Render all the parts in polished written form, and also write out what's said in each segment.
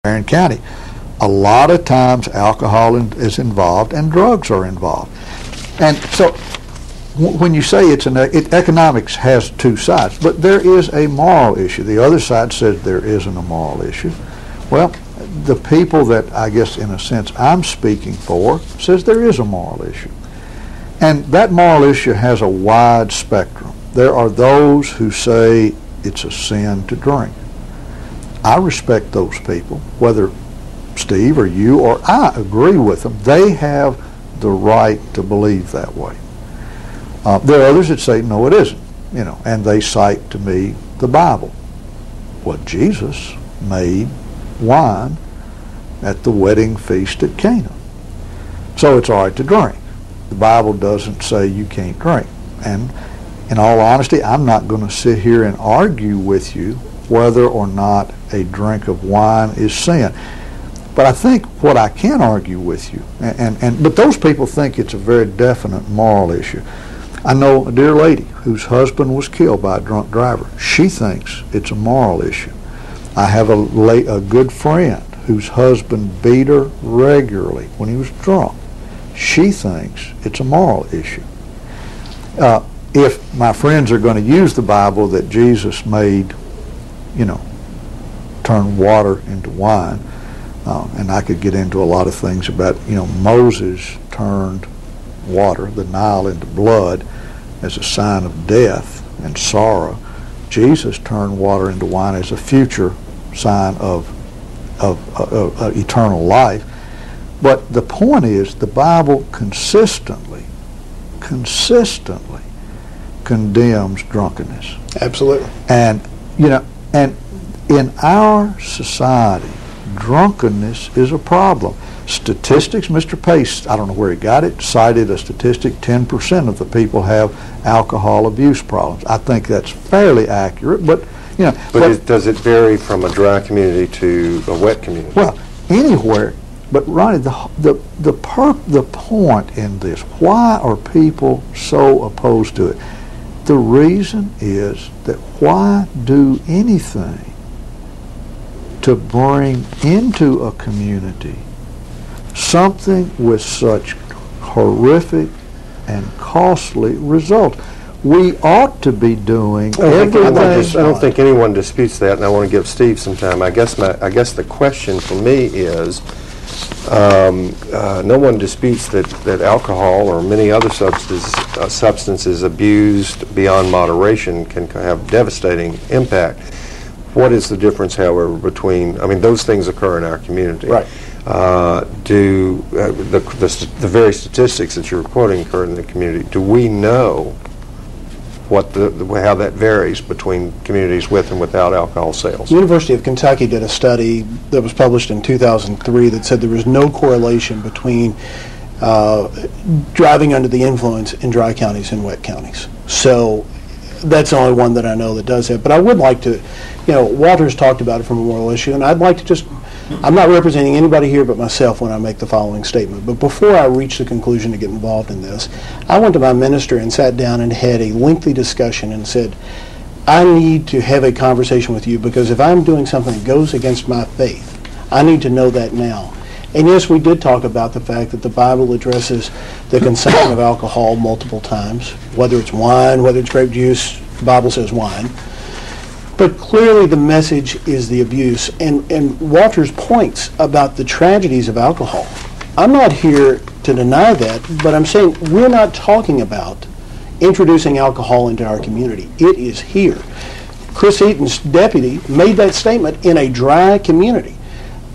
Marion County. A lot of times alcohol is involved and drugs are involved. And so when you say economics has two sides, but there is a moral issue. The other side says there isn't a moral issue. Well, the people that I guess in a sense I'm speaking for says there is a moral issue. And that moral issue has a wide spectrum. There are those who say it's a sin to drink. I respect those people, whether Steve or you or I agree with them. They have the right to believe that way. There are others that say, no, it isn't, and they cite to me the Bible. Well, Jesus made wine at the wedding feast at Cana. So it's all right to drink. The Bible doesn't say you can't drink. And in all honesty, I'm not going to sit here and argue with you whether or not a drink of wine is sin. But I think what I can argue with you, but those people think it's a very definite moral issue. I know a dear lady whose husband was killed by a drunk driver. She thinks it's a moral issue. I have a good friend whose husband beat her regularly when he was drunk. She thinks it's a moral issue. If my friends are going to use the Bible that Jesus made, turn water into wine, and I could get into a lot of things about, Moses turned water, the Nile, into blood as a sign of death and sorrow. Jesus turned water into wine as a future sign of eternal life. But the point is, the Bible consistently condemns drunkenness. Absolutely. And and in our society, drunkenness is a problem. Statistics, Mr. Pace, I don't know where he got it, cited a statistic, 10% of the people have alcohol abuse problems. I think that's fairly accurate, but does it vary from a dry community to a wet community? Well, anywhere. But Ronnie, the point in this, why are people so opposed to it? The reason is that why do anything to bring into a community something with such horrific and costly results? We ought to be doing everything. I don't think anyone disputes that, and I want to give Steve some time. I guess the question for me is, no one disputes that alcohol or many other substances abused beyond moderation can have devastating impact. What is the difference, however, between, those things occur in our community. Right. Do the very statistics that you're quoting occur in the community? Do we know how that varies between communities with and without alcohol sales? The University of Kentucky did a study that was published in 2003 that said there was no correlation between driving under the influence in dry counties and wet counties. So that's the only one that I know that does that. But I would like to, Walter's talked about it from a moral issue, and I'd like to I'm not representing anybody here but myself when I make the following statement. But before I reach the conclusion to get involved in this, I went to my minister and sat down and had a lengthy discussion and said, I need to have a conversation with you because if I'm doing something that goes against my faith, I need to know that now. And yes, we did talk about the fact that the Bible addresses the consumption of alcohol multiple times, whether it's wine, whether it's grape juice, the Bible says wine. But clearly the message is the abuse. And Walter's points about the tragedies of alcohol, I'm not here to deny that, but I'm saying we're not talking about introducing alcohol into our community. It is here. Chris Eaton's deputy made that statement in a dry community.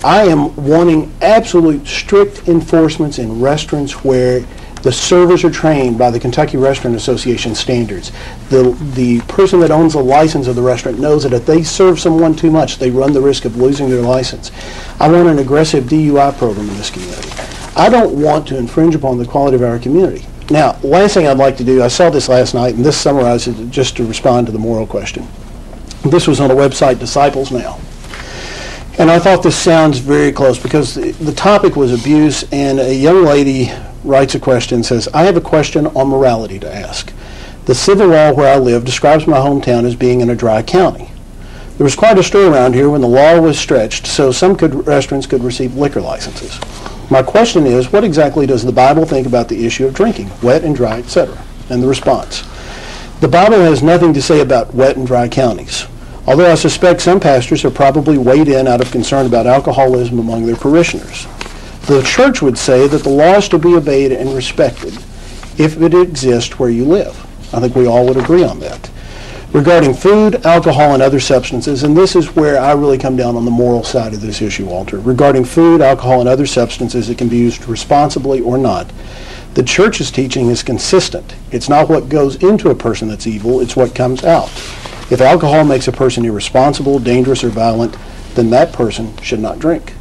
I am wanting absolute strict enforcements in restaurants where the servers are trained by the Kentucky Restaurant Association standards. The person that owns the license of the restaurant knows that if they serve someone too much, they run the risk of losing their license. I want an aggressive DUI program in this community. I don't want to infringe upon the quality of our community. Now, last thing I'd like to do, I saw this last night, and this summarizes it just to respond to the moral question. This was on a website, Disciples Now. And I thought this sounds very close because the topic was abuse, and a young lady writes a question, says, I have a question on morality to ask. The civil law where I live describes my hometown as being in a dry county. There was quite a stir around here when the law was stretched, so some restaurants could receive liquor licenses. My question is, what exactly does the Bible think about the issue of drinking, wet and dry, etc.? And the response: the Bible has nothing to say about wet and dry counties, although I suspect some pastors have probably weighed in out of concern about alcoholism among their parishioners. The church would say that the law is to be obeyed and respected if it exists where you live. I think we all would agree on that. Regarding food, alcohol, and other substances, and this is where I really come down on the moral side of this issue, Walter. Regarding food, alcohol, and other substances that can be used responsibly or not, the church's teaching is consistent. It's not what goes into a person that's evil, it's what comes out. If alcohol makes a person irresponsible, dangerous, or violent, then that person should not drink.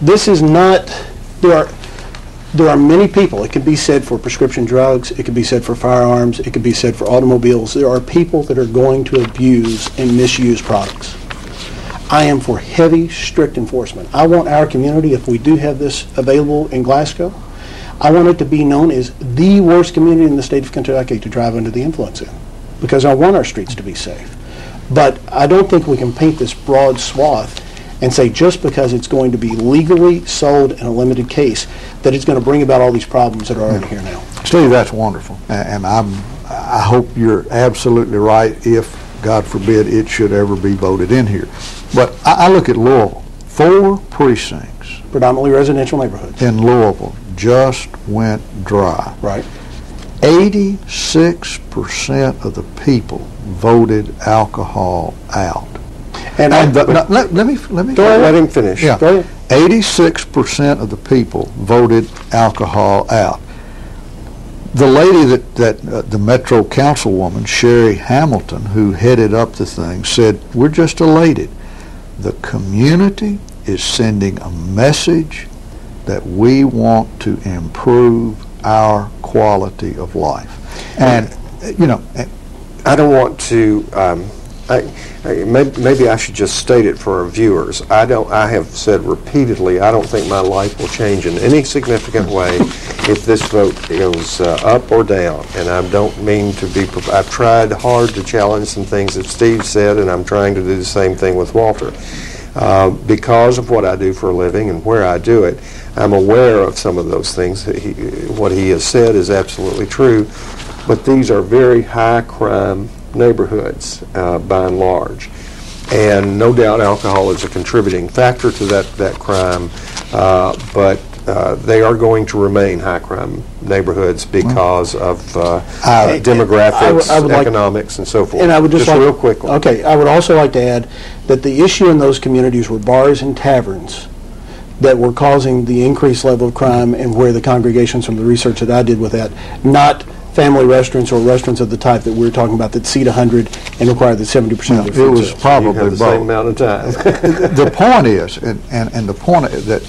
This is not, there are many people. It can be said for prescription drugs, it can be said for firearms, it can be said for automobiles. There are people that are going to abuse and misuse products. I am for heavy, strict enforcement. I want our community, if we do have this available in Glasgow, I want it to be known as the worst community in the state of Kentucky to drive under the influence in, because I want our streets to be safe. But I don't think we can paint this broad swath and say just because it's going to be legally sold in a limited case that it's going to bring about all these problems that are already here now. Steve, that's wonderful, and I hope you're absolutely right if, God forbid, it should ever be voted in here. But I look at Louisville, 4 precincts. Predominantly residential neighborhoods. In Louisville just went dry. Right. 86% of the people voted alcohol out. And let me Let him finish. Yeah. Go ahead. 86% of the people voted alcohol out. The lady that the Metro Councilwoman, Sherry Hamilton, who headed up the thing, said, "We're just elated. The community is sending a message that we want to improve our quality of life." And, I don't want to. Maybe I should just state it for our viewers. I have said repeatedly, I don't think my life will change in any significant way if this vote goes up or down. And I don't mean to be. I've tried hard to challenge some things that Steve said, and I'm trying to do the same thing with Walter. Because of what I do for a living and where I do it, I'm aware of some of those things. What he has said is absolutely true, but these are very high crime neighborhoods by and large. And no doubt alcohol is a contributing factor to that crime, but they are going to remain high crime neighborhoods because of demographics, economics, and so forth. And I would just real quickly. Okay, I would also like to add that the issue in those communities were bars and taverns that were causing the increased level of crime, and where the congregations, from the research that I did with that, not family restaurants or restaurants of the type that we're talking about that seat 100 and require that 70% of their food it was sales. probably the same amount of time. The point is, and the point that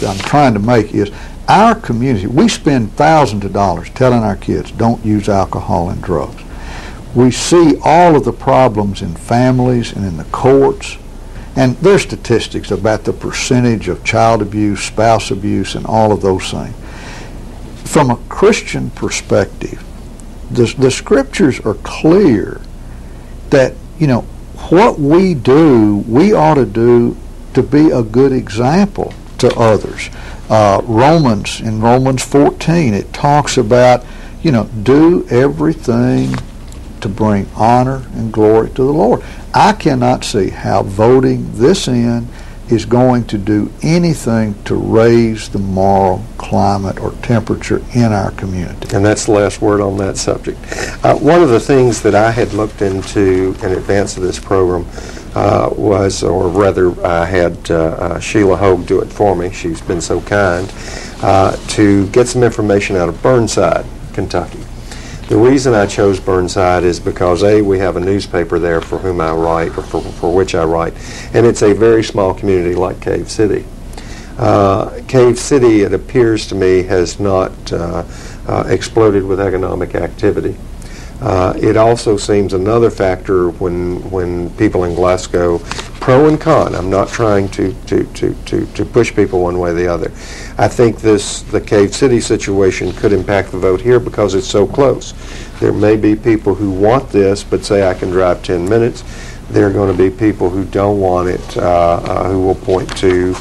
I'm trying to make is, our community, we spend thousands of dollars telling our kids don't use alcohol and drugs. We see all of the problems in families and in the courts, and there's statistics about the percentage of child abuse, spouse abuse, and all of those things. From a Christian perspective, the scriptures are clear that, what we do, we ought to do to be a good example to others. In Romans 14, it talks about, do everything to bring honor and glory to the Lord. I cannot see how voting this in is going to do anything to raise the moral climate or temperature in our community. And that's the last word on that subject. One of the things that I had looked into in advance of this program was, or rather I had Sheila Hogue do it for me, she's been so kind, to get some information out of Burnside, Kentucky. The reason I chose Burnside is because, A, we have a newspaper there for whom I write, or for which I write, and it's a very small community like Cave City. Cave City, it appears to me, has not exploded with economic activity. It also seems another factor when people in Glasgow, pro and con, I'm not trying to push people one way or the other. I think the Cave City situation could impact the vote here because it's so close. There may be people who want this but say I can drive 10 minutes. there are going to be people who don't want it, who will point to